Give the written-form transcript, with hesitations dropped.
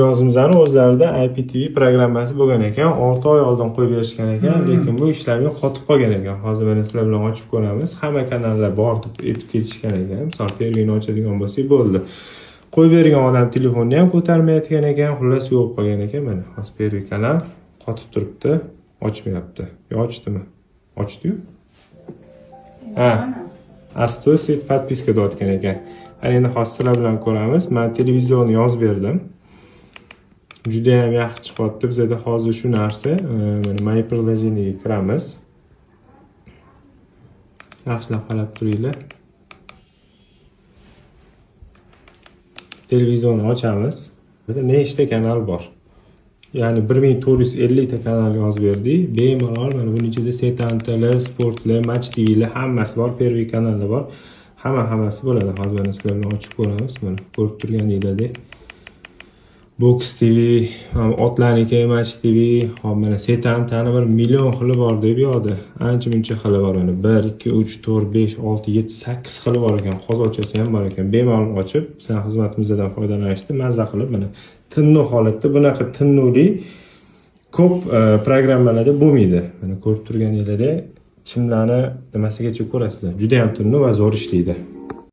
Cihozimizning o'zlarida IPTV programmasi bo'lgan ekan, 6 oy oldin qo'yib berishgan ekan, lekin bu ishlarga qotib qolgan ekan. Hozir mana sizlar bilan ochib ko'ramiz. Hamma kanallar bor deb aytib ketishgan ekan. Misol Pervini ochadigan bo'lsak bo'ldi. Qo'yib bergan odam telefonni ham ko'tarmayotgan ekan, xullas yo'q qolgan ekan. Mana hozir Pervi kanal qotib turibdi, ochmayapti. Yo ochdimi? Ochdi-yu. Ha. Astoy set podpiska deyotgan ekan. Ana endi hozir sizlar bilan ko'ramiz. Men televizorni yozib berdim. Juda ham yaxshi chiqyapti. Bizda hozir shu narsa, mana My приложениеga kiramiz. Yaxshilab qarab turinglar. Televizorni ochamiz. Bizda nechta kanal bor? Ya'ni 1450 ta kanal yozib berdik. Bemalol mana buning ichida Setantalar, Sportlar, Match TVlar hammasi bor, Pervi kanallar bor. Hammasi bo'ladi. Hozir mana sizlar bilan ochib ko'ramiz. Mana ko'rib turganingizdek. Box TV, Otlarniki, Match TV, hop mana Setantani 1 million xili bor deb yozdi. Ancha-muncha xili bor mana 1, 2, 3, 4, 5, 6, 7, 8 xili bor ekan. Qozoqchasi ham bor ekan. Bemalol ochib, bizning xizmatimizdan foydalanishdi, mazza qilib mana tinnu holatda bunaqa tinnuli ko'p programmalarda bo'lmaydi. Mana ko'rib turganingizdek, chimlarni nimasigacha ko'rasizlar. Juda ham tinnu va zo'r ishlaydi.